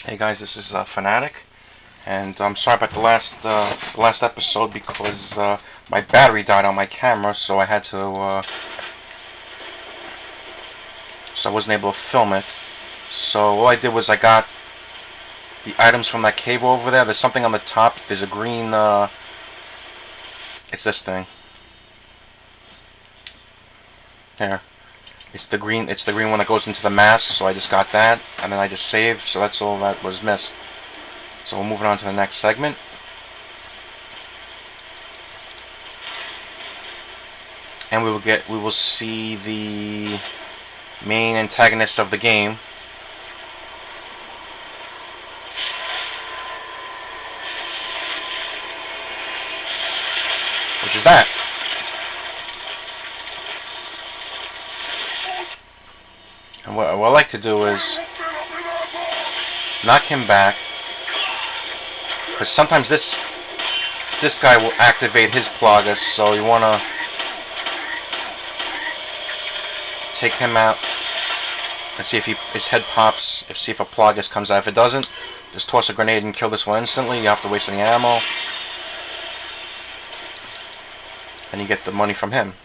Hey guys, this is Fanatic, and I'm sorry about the last episode because my battery died on my camera, so I had to so I wasn't able to film it. So all I did was I got the items from that cave over there. There's something on the top. There's a green. It's this thing. Here. It's the green one that goes into the mass. So I just got that, and then I just saved. So that's all that was missed. So we're moving on to the next segment. And we will see the main antagonist of the game. Which is that. And what I like to do is knock him back, because sometimes this guy will activate his Plagas, so you want to take him out and see if his head pops, see if a Plagas comes out. If it doesn't, just toss a grenade and kill this one instantly. You have to waste any ammo, and you get the money from him.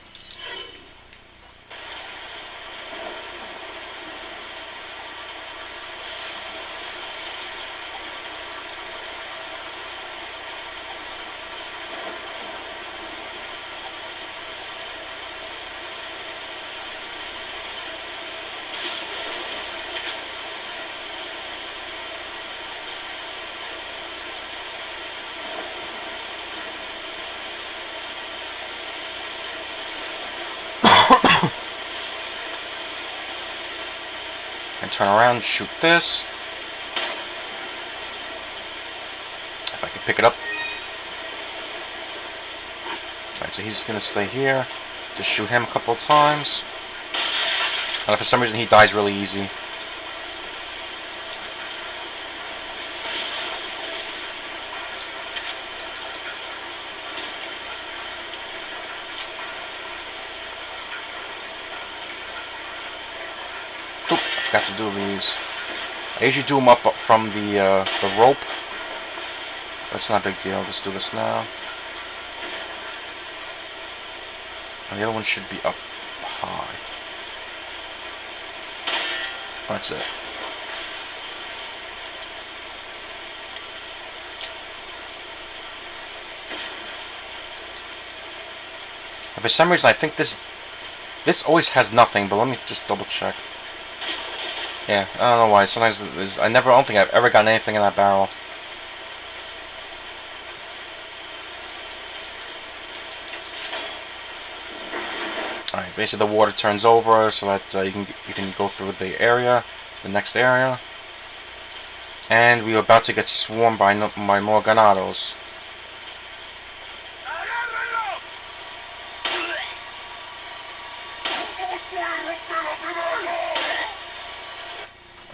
And turn around and shoot this. If I can pick it up. Alright, so he's going to stay here. Just shoot him a couple of times. And for some reason he dies really easy. Got to do these. I usually do them up from the rope. That's not a big deal. Just do this now. And the other one should be up high. That's it. And for some reason, I think this always has nothing. But let me just double check. Yeah, I don't know why. Sometimes I don't think I've ever gotten anything in that barrel. Alright, basically the water turns over so that you can go through the next area. And we are about to get swarmed by more ganados.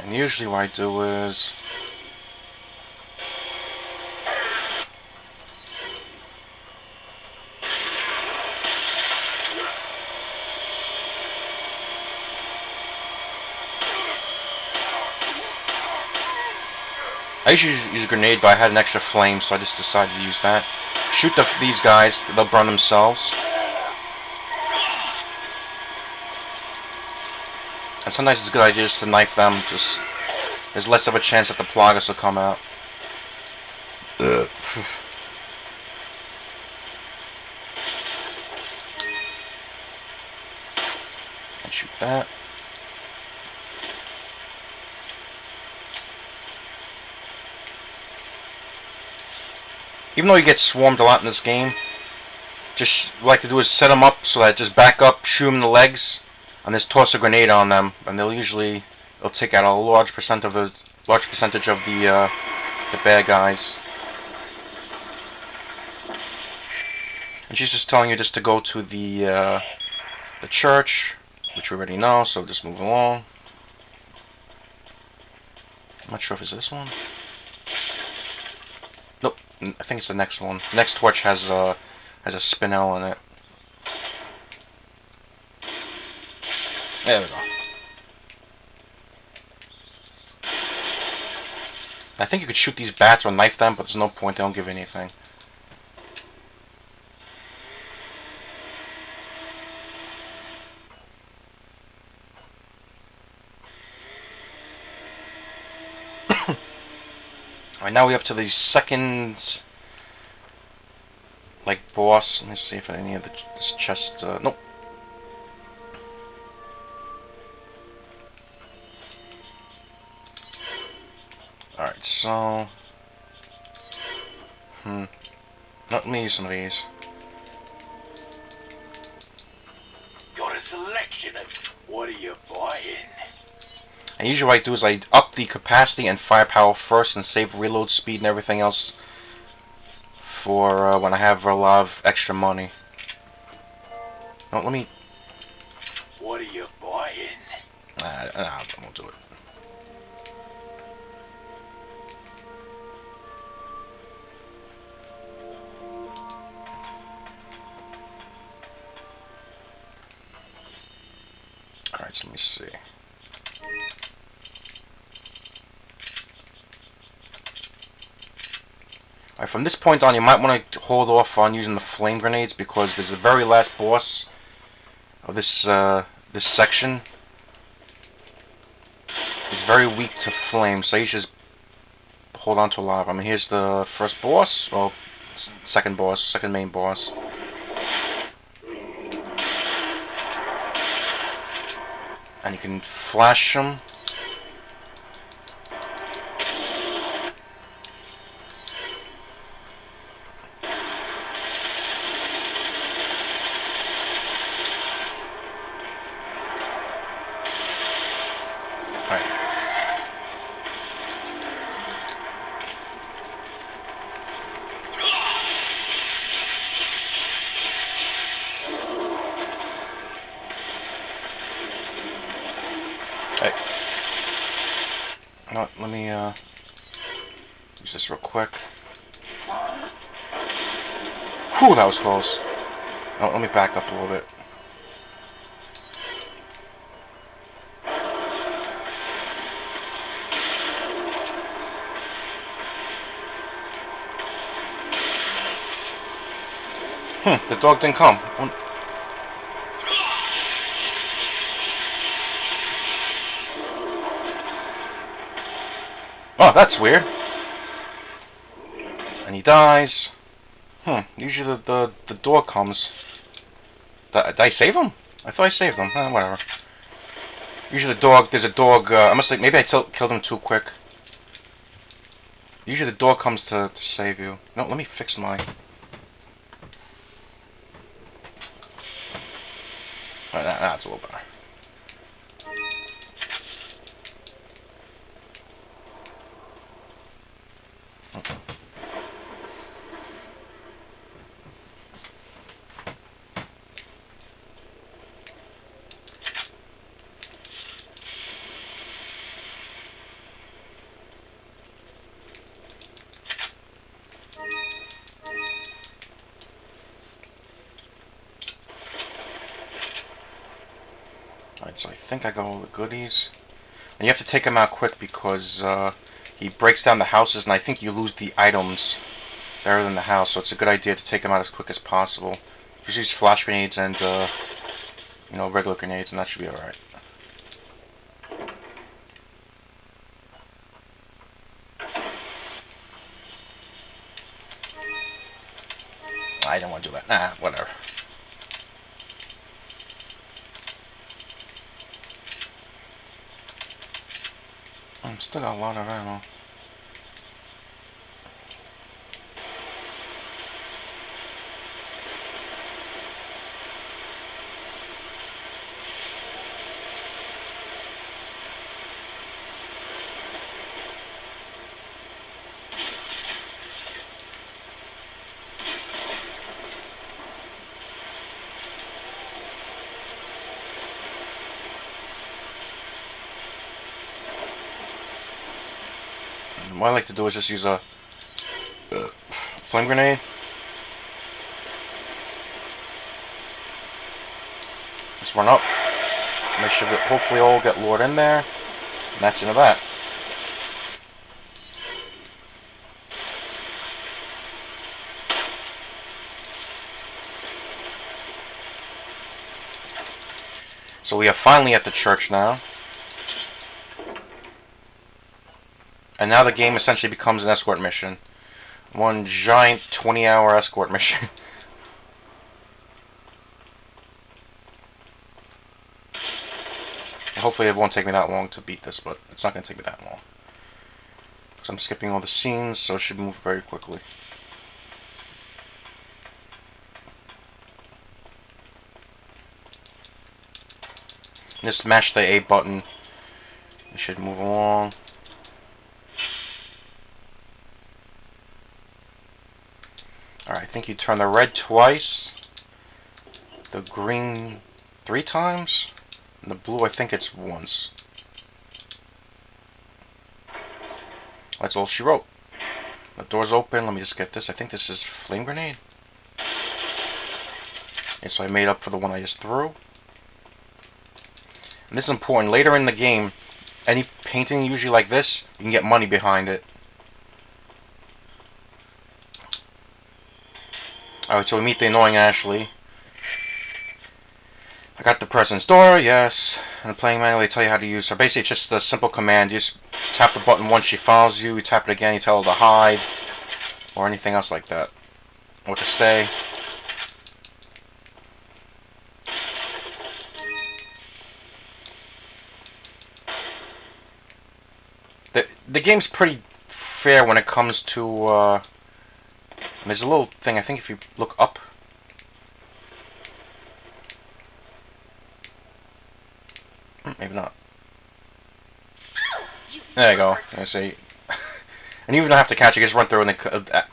And usually what I do is I usually use a grenade, but I had an extra flame, so I just decided to use that. Shoot these guys, they'll burn themselves. And sometimes it's a good idea just to knife them. There's less of a chance that the Plagas will come out. And shoot that. Even though you get swarmed a lot in this game, just what I like to do is set them up so that just back up, shoot them in the legs, and just toss a grenade on them, and they'll take out a large percentage of the bad guys. And she's just telling you just to go to the church, which we already know, so just move along. I'm not sure if it's this one. Nope, I think it's the next one. The next torch has a spinel in it. There we go. I think you could shoot these bats or knife them, but there's no point. They don't give anything. Alright, now we're up to the second, like, boss. Let me see if any of this chest, nope. Alright, so, let me use some of these. Got a selection of what are you buying? And usually what I do is I up the capacity and firepower first and save reload speed and everything else for when I have a lot of extra money. No, let me... What are you buying? I won't do it. Alright, so let me see. Alright, from this point on, you might want to hold off on using the flame grenades because there's the very last boss of this this section. It's very weak to flame, so you should just hold on to a lot of them. Here's the first boss, well, second main boss. And you can flash them. Let me use this real quick. Whew, that was close. Oh, let me back up a little bit. The dog didn't come. Oh, that's weird. And he dies. Usually the dog comes. Did I save him? I thought I saved him. Whatever. Usually there's a dog, maybe I killed him too quick. Usually the dog comes to save you. No, let me fix my... That's a little better. Alright, so I think I got all the goodies. And you have to take him out quick because he breaks down the houses, and I think you lose the items that are in the house, so it's a good idea to take him out as quick as possible. Just use flash grenades and, regular grenades, and that should be alright. I don't want to do that. Nah, whatever. I'm still got a lot of ammo. What I like to do is just use a flame grenade. Just run up. Make sure that hopefully all get lured in there. And that's the end of that. So we are finally at the church now. And now the game essentially becomes an escort mission. One giant 20-hour escort mission. Hopefully it won't take me that long to beat this, but it's not going to take me that long. Because I'm skipping all the scenes, so it should move very quickly. Just smash the A button. It should move along. Alright, I think you turn the red twice, the green 3 times, and the blue I think it's once. That's all she wrote. The door's open. Let me just get this. I think this is flame grenade. And so I made up for the one I just threw. And this is important. Later in the game, any painting usually like this, you can get money behind it. Alright, so we meet the annoying Ashley. I got the president's door, yes. And the playing manual, they tell you how to use her. Basically, it's just a simple command. You just tap the button once she follows you. You tap it again, you tell her to hide. Or anything else like that. Or to stay. The game's pretty fair when it comes to, there's a little thing, I think if you look up. Maybe not. There you go. I see. And you even don't have to catch it, you just run through and the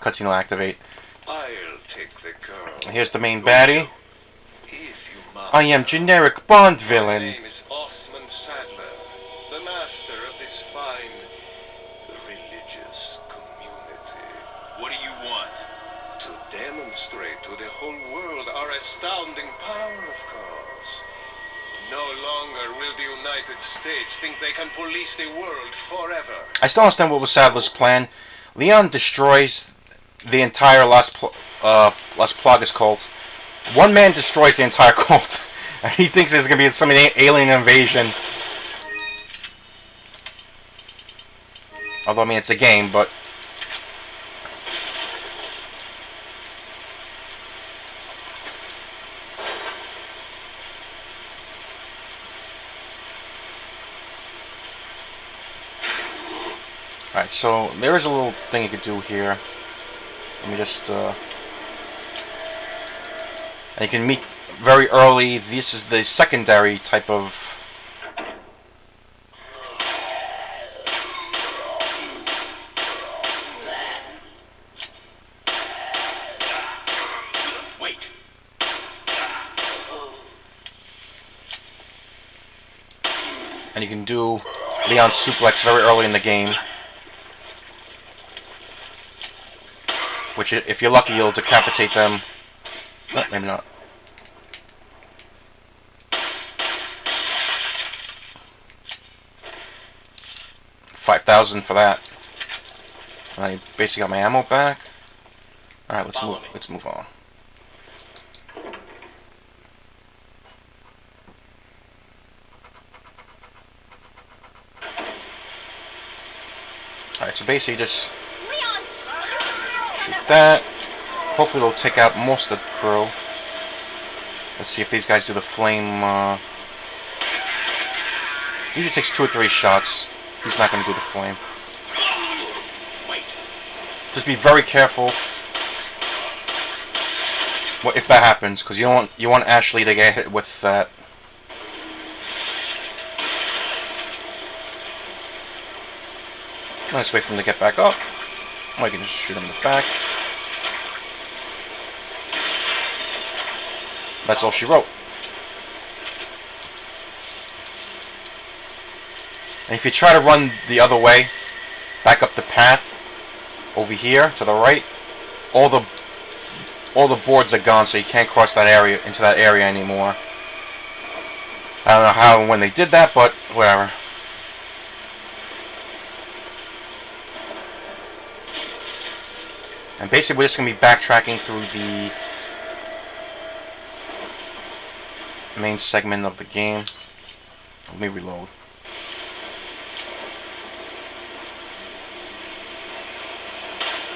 cutscene will activate. I'll take the girl. Here's the main baddie. I am generic Bond villain. What do you want? To demonstrate to the whole world our astounding power, of course. No longer will the United States think they can police the world forever. I still understand what was Sadler's plan. Leon destroys the entire Las Plagas cult. One man destroys the entire cult. And he thinks there's going to be some alien invasion. Although, I mean, it's a game, but... Alright, so there is a little thing you could do here. Let me just, and you can meet very early. This is the secondary type of... Wait. And you can do Leon suplex very early in the game. Which, if you're lucky, you'll decapitate them. Oh, maybe not. $5,000 for that. And I basically got my ammo back. All right, let's move on. All right, so basically just shoot that. Hopefully they'll take out most of the crew. Let's see if these guys do the flame. Usually takes 2 or 3 shots. He's not going to do the flame. Just be very careful if that happens, because you want Ashley to get hit with that. Let's wait for him to get back up. Or you can just shoot him in the back. That's all she wrote. And if you try to run the other way, back up the path, over here to the right, all the boards are gone, so you can't cross that area into that area anymore. I don't know how and when they did that, but whatever. And basically, we're just going to be backtracking through the main segment of the game. Let me reload.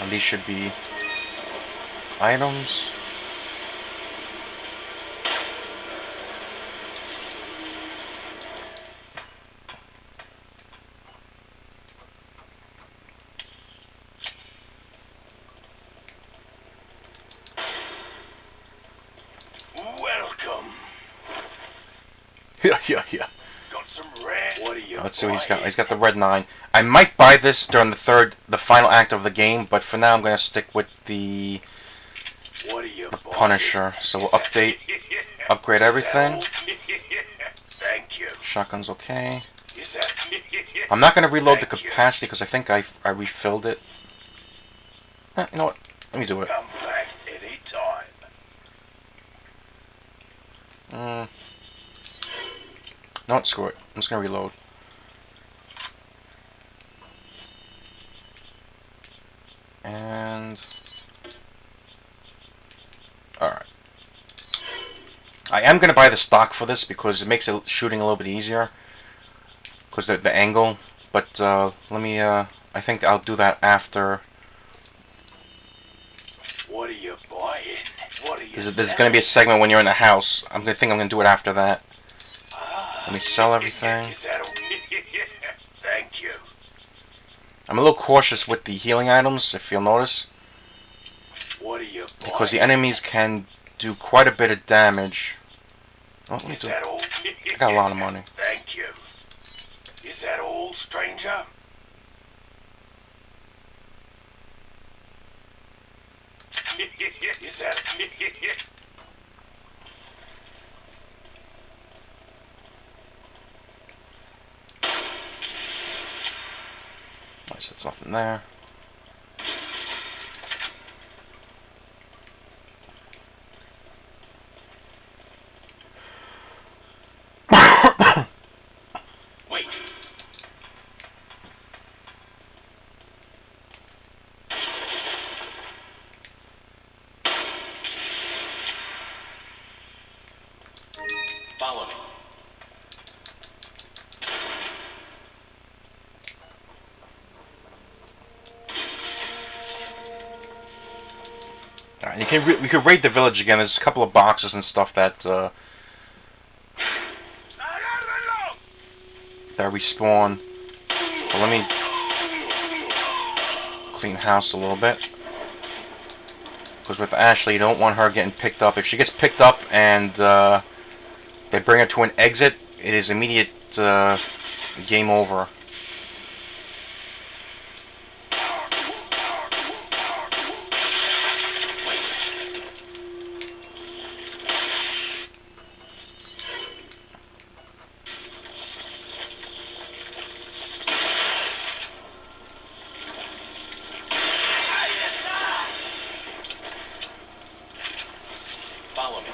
And these should be items. Welcome. Yeah. Got some red. What are you? Let's see what he's got. He's got the red 9. I might buy this during the final act of the game, but for now I'm going to stick with the Punisher. So we'll upgrade everything. Thank you. Shotgun's okay. I'm not going to reload the capacity because I think I refilled it. You know what? Let me do it. Come back any time. No, screw it. I'm just going to reload. And alright. I am going to buy the stock for this because it makes shooting a little bit easier. Because the angle. But let me, I think I'll do that after. What are you buying? What are you There's going to be a segment when you're in the house. I'm going to do it after that. Let me sell everything. Thank you. I'm a little cautious with the healing items, if you'll notice. What are you buying? Because the enemies can do quite a bit of damage. Oh, let me do it. I got a lot of money. Thank you. Is that all, stranger? Is that... Nice, that's nothing there. Wait. Follow me. Alright, we could raid the village again. There's a couple of boxes and stuff that respawn. So let me clean house a little bit. Because with Ashley, you don't want her getting picked up. If she gets picked up and they bring her to an exit, it is immediate game over. Follow me.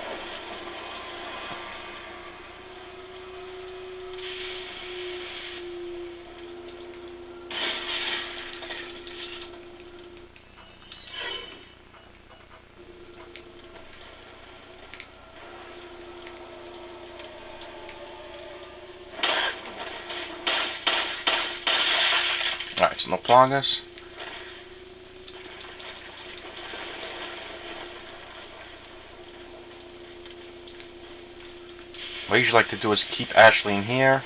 Alright, so no progress. What I usually like to do is keep Ashley in here.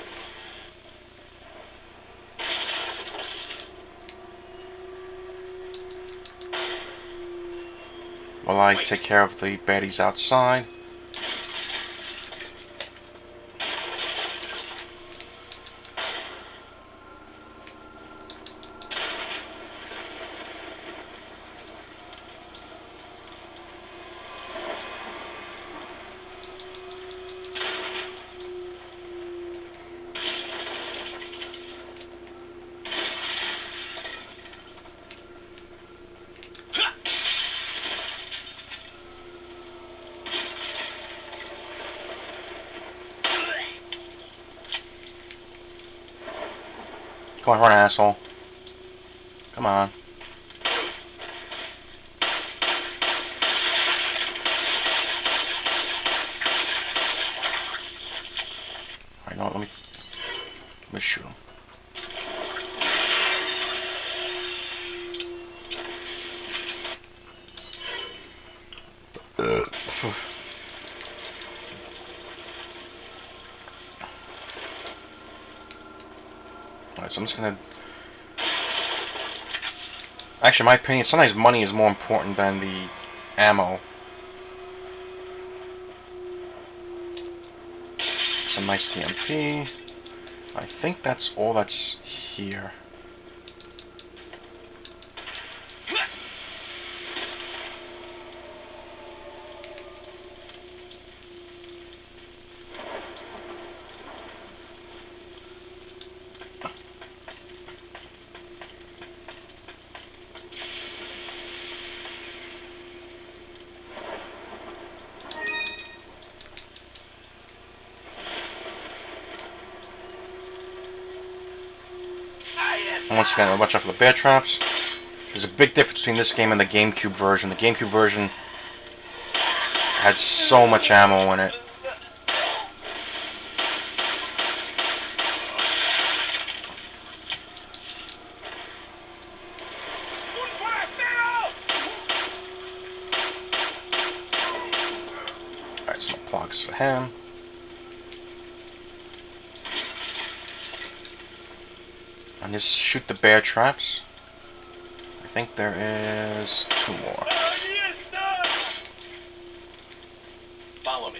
While I take care of the baddies outside. Come on, run, asshole. Come on. Alright, no, let me I'm just gonna... Actually, in my opinion, sometimes money is more important than the ammo. Some nice TMP. I think that's all that's here. And once again, watch out for the bear traps. There's a big difference between this game and the GameCube version. The GameCube version had so much ammo in it. Alright, some plugs for him. And just shoot the bear traps. I think there is 2 more. Follow me.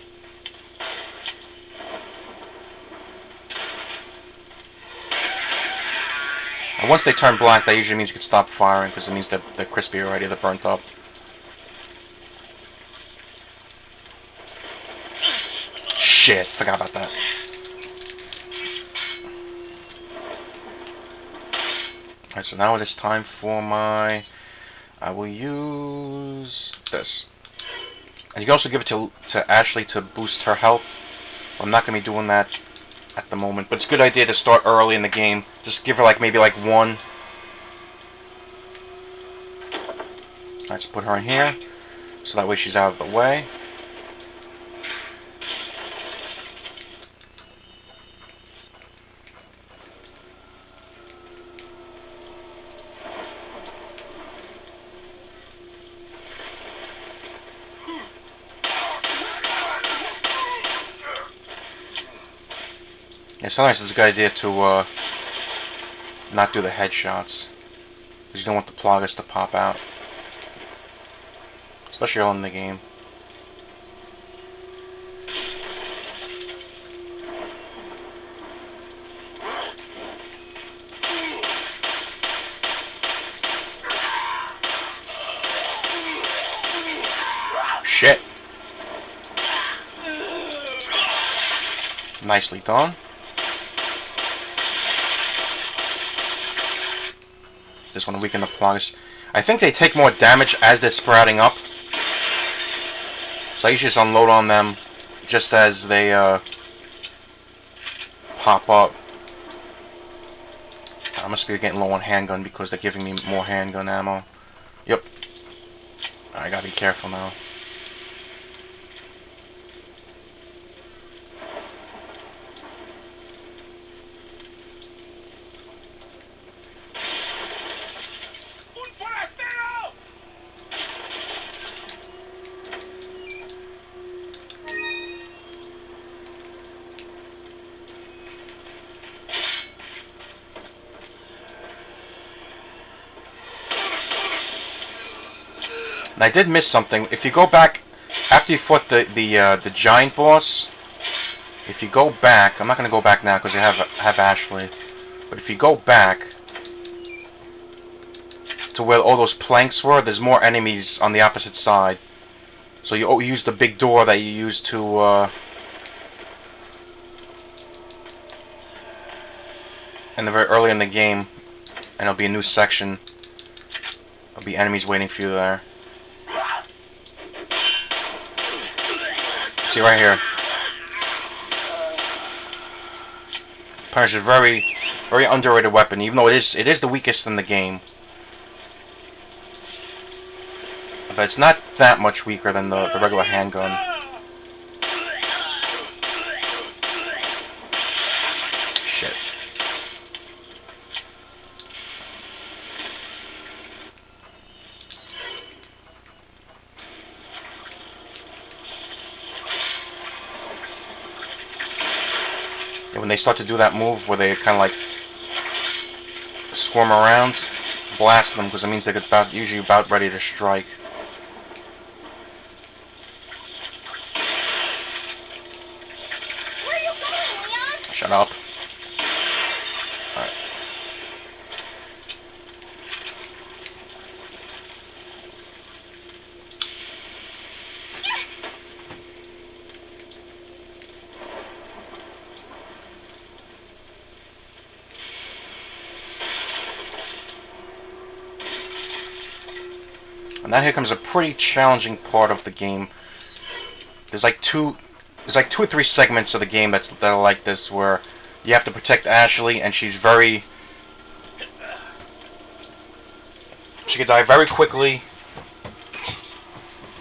And once they turn black, that usually means you can stop firing, because it means that they're crispy already, they're burnt up. Shit, forgot about that. Alright, so now it is time for my... I will use this. And you can also give it to Ashley to boost her health. I'm not going to be doing that at the moment, but it's a good idea to start early in the game. Just give her maybe 1. Alright, so put her in here, so that way she's out of the way. Yeah, sometimes it's a good idea to not do the headshots, because you don't want the ploggers to pop out, especially early in the game. Shit! Nicely done. Just want to weaken the ploggers. I think they take more damage as they're sprouting up, so I usually just unload on them just as they pop up. I must be getting low on handgun because they're giving me more handgun ammo. Yep. I gotta be careful now. And I did miss something. If you go back after you fought the giant boss, if you go back, I'm not going to go back now because I have Ashley. But if you go back to where all those planks were, there's more enemies on the opposite side. So you use the big door that you used to in the very early in the game, and it'll be a new section. There'll be enemies waiting for you there. See right here. Punish is a very underrated weapon, even though it is the weakest in the game. But it's not that much weaker than the regular handgun. Shit. When they start to do that move where they kind of swarm around, blast them, because it means they're usually about ready to strike. Where are you going, Leon? Shut up. Alright. And now here comes a pretty challenging part of the game. There's like two or three segments of the game that are like this, where you have to protect Ashley, and she can die very quickly,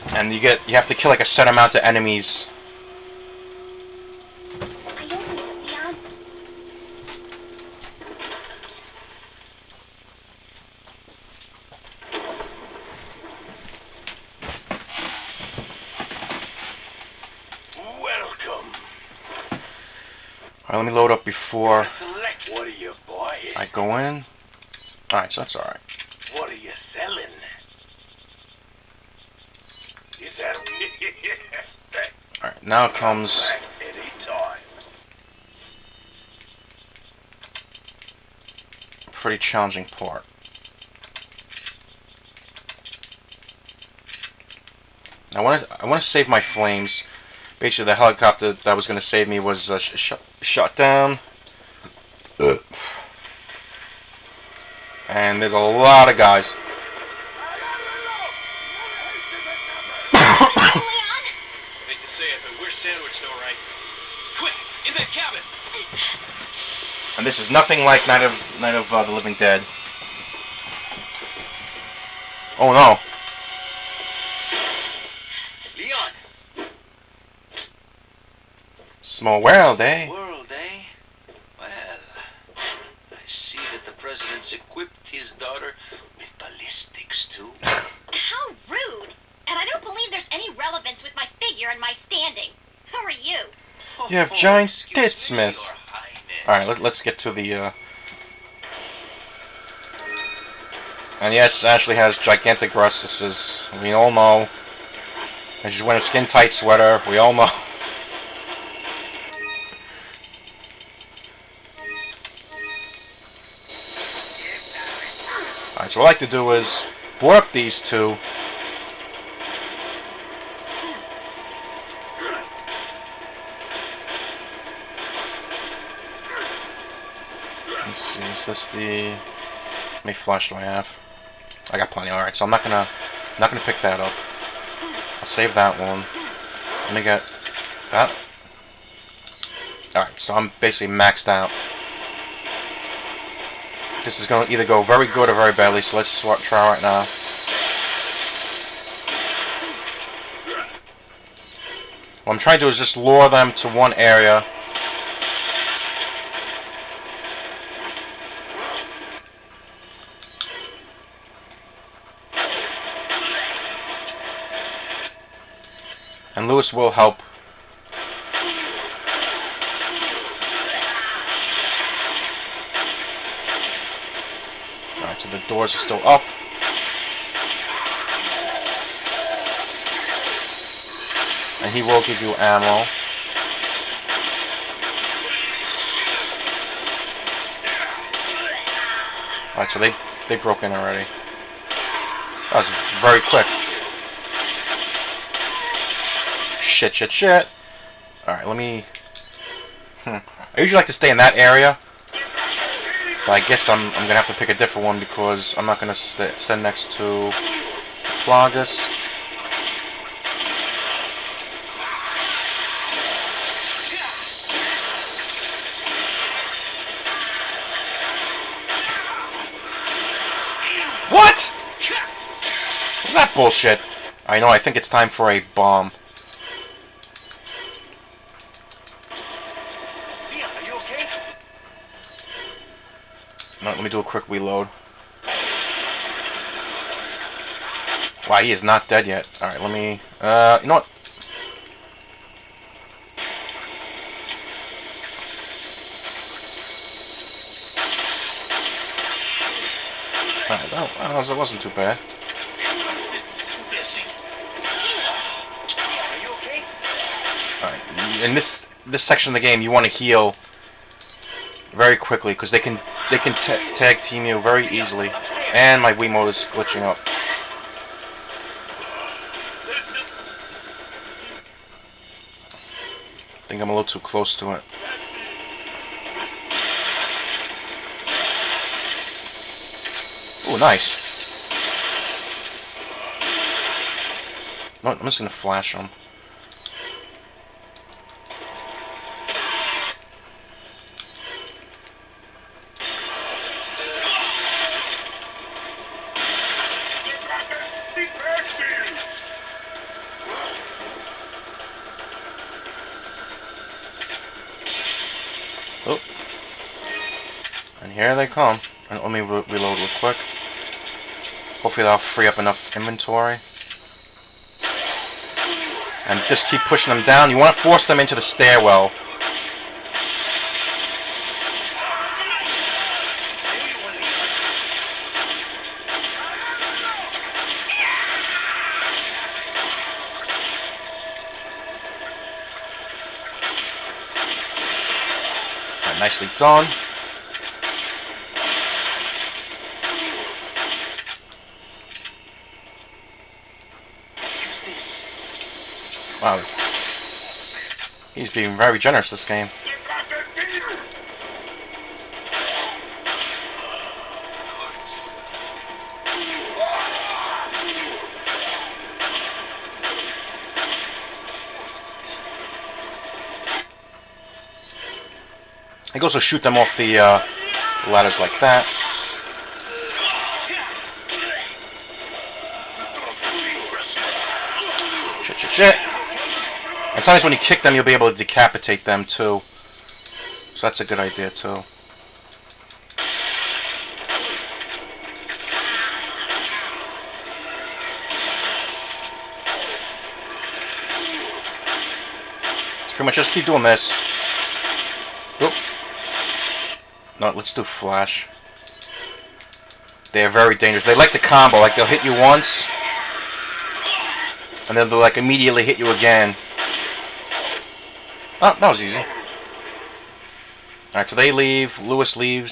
and you have to kill like a set amount of enemies. I opened it, Leon. Welcome. Alright, let me load up before What are you buying? I go in. Alright, so that's alright. What are you selling? Is that Alright, now comes any time? a pretty challenging part. I want to save my flames. Basically, the helicopter that was going to save me was shot down. And there's a lot of guys. Leon? Hate to say it, but we're sandwiched all right. Quick, in that cabin! And this is nothing like Night of the Living Dead. Oh no. Leon! Small world, eh? World, eh? Well, I see that the president's equipped his daughter with ballistics, too. How rude. And I don't believe there's any relevance with my figure and my standing. Who are you? You have giant Excuse tits, me, miss. Your Highness. Alright, let's get to the, And yes, Ashley has gigantic breasts, we all know. And she's wearing a skin-tight sweater, we all know. Alright, so what I like to do is board up these two. Let's see, is this the... How many flash do I have? I got plenty, alright, so I'm not gonna pick that up. I'll save that one. Let me get that. Alright, so I'm basically maxed out. This is going to either go very good or very badly, so let's try right now. What I'm trying to do is just lure them to one area. And Lewis will help. Alright, so the doors are still up. And he will give you ammo. Alright, so they broke in already. That was very quick. Shit. Alright, let me... I usually like to stay in that area. But I guess I'm going to have to pick a different one because I'm not going to stand next to Plagas. What? What's that bullshit? I know, I think it's time for a bomb. Leon, are you okay? No, let me do a quick reload. Wow, he is not dead yet. Alright, let me... you know what? Alright, that wasn't too bad. Alright, in this section of the game, you want to heal very quickly because they can tag team you very easily. And my Wiimote is glitching up. I think I'm a little too close to it. Oh, nice. No, I'm just gonna flash them. Oh. And here they come. And let me reload real quick. Hopefully that'll free up enough inventory. And just keep pushing them down. You want to force them into the stairwell. Alright, nicely done. Wow. He's being very generous this game. I can also shoot them off the ladders like that. Shit. And sometimes when you kick them, you'll be able to decapitate them too. So that's a good idea too. Pretty much just keep doing this. Oop. No, let's do flash. They are very dangerous. They like the combo. Like they'll hit you once, and then they'll like immediately hit you again. Oh, that was easy. Alright, so they leave, Lewis leaves,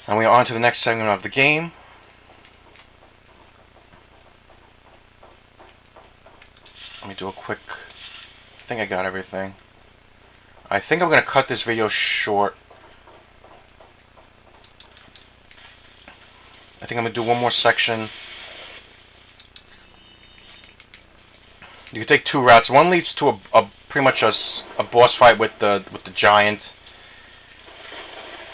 and we are on to the next segment of the game. Let me do a quick... I think I got everything. I think I'm going to cut this video short. I think I'm going to do one more section. You can take two routes. One leads to a pretty much a boss fight with the giant,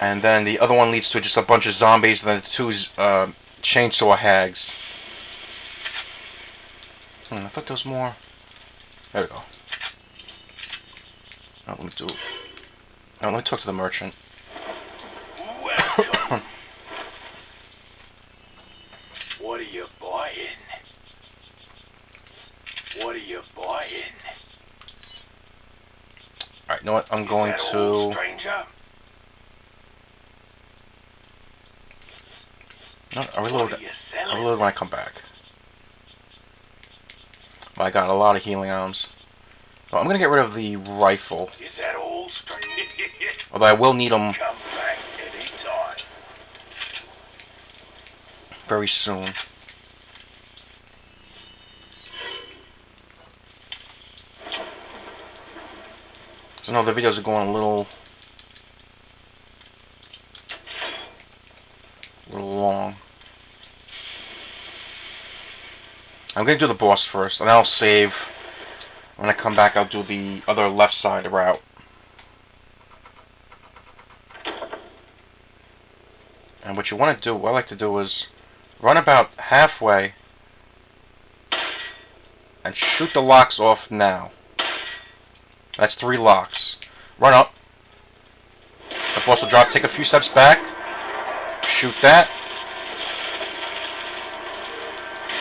and then the other one leads to just a bunch of zombies and then two chainsaw hags. I thought there was more. There we go. Oh, let me do. Oh, let me talk to the merchant. What are you buying? What are you buying? Alright, you know what? I'm going to... Stranger? No, I'll reload when I come back. But I got a lot of healing items. So I'm going to get rid of the rifle. Is that all, stranger? Although I will need them Come back anytime. very soon. So no, the videos are going a little long. I'm going to do the boss first, and I'll save. When I come back, I'll do the other left side route. And what you want to do, what I like to do is run about halfway and shoot the locks off now. That's 3 locks. Run up. The boss will drop, take a few steps back, shoot that.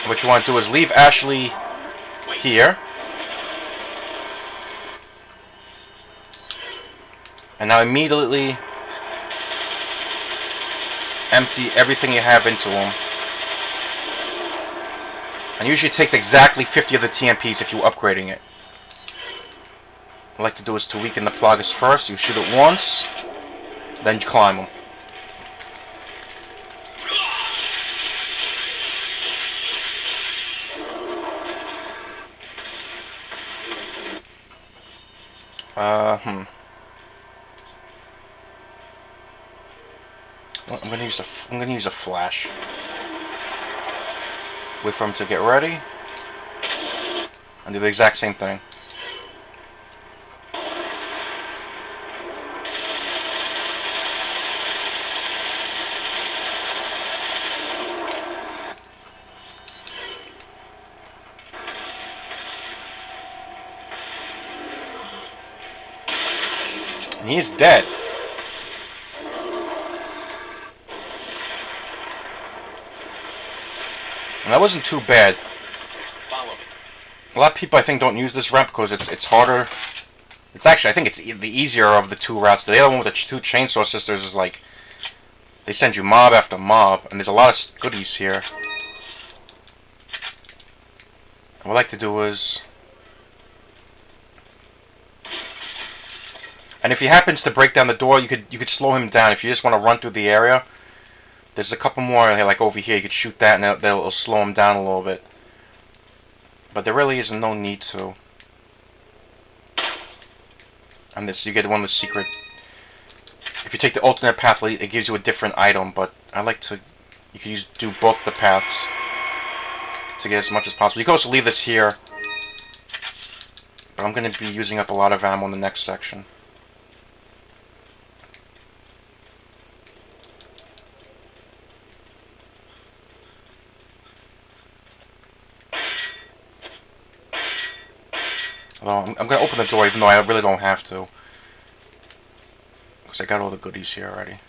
And what you want to do is leave Ashley here. And now immediately empty everything you have into them. And usually it takes exactly 50 of the TMPs if you're upgrading it. What I like to do is to weaken the Plagas first. You shoot it once, then you climb them. Well, I'm gonna use a flash. Wait for him to get ready, and do the exact same thing. And he is dead. And that wasn't too bad. Follow me. A lot of people, I think, don't use this route because it's harder. It's actually, I think it's the easier of the two routes. The other one with the two Chainsaw Sisters is like, they send you mob after mob, and there's a lot of goodies here. And what I like to do is, and if he happens to break down the door, you could slow him down. If you just want to run through the area, there's a couple more like over here. You could shoot that, and they'll slow him down a little bit. But there really isn't no need to. And this, you get one of the secret. If you take the alternate path, it gives you a different item. But I like to, you can do both the paths to get as much as possible. You can also leave this here, but I'm going to be using up a lot of ammo in the next section. Well, I'm going to open the door even though I really don't have to. Because I got all the goodies here already.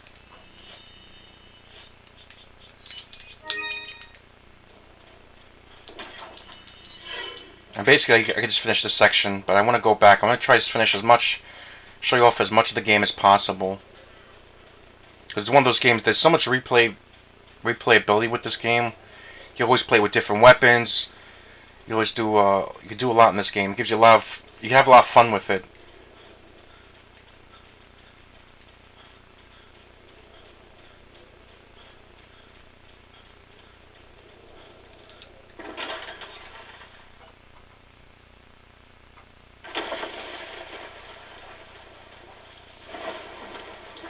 And basically, I can just finish this section, but I want to go back. I'm going to try to finish as much, show you off as much of the game as possible. Because it's one of those games, there's so much replayability with this game. You always play with different weapons. You always do, you can do a lot in this game. It gives you a lot of, you have a lot of fun with it.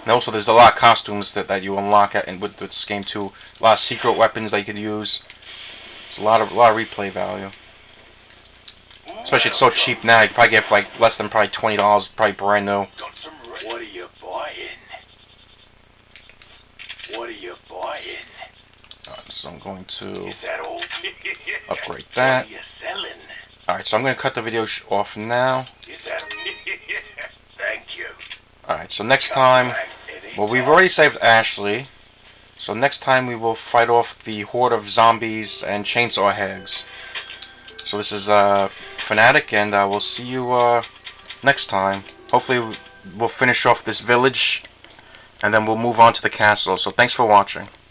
And also, there's a lot of costumes that you unlock with this game too. A lot of secret weapons that you could use. It's a lot of replay value. Especially it's so cheap now. You can probably get for like less than probably $20, probably brand new. What are you buying? What are you buying? So I'm going to Is that all? upgrade that. What are you selling? Alright, so I'm going to cut the video off now. Is that? Thank you. Alright, so next time, well, we've already saved Ashley. So next time we will fight off the horde of zombies and chainsaw hags. So this is Fanatic, and we'll see you next time. Hopefully we'll finish off this village, and then we'll move on to the castle. So thanks for watching.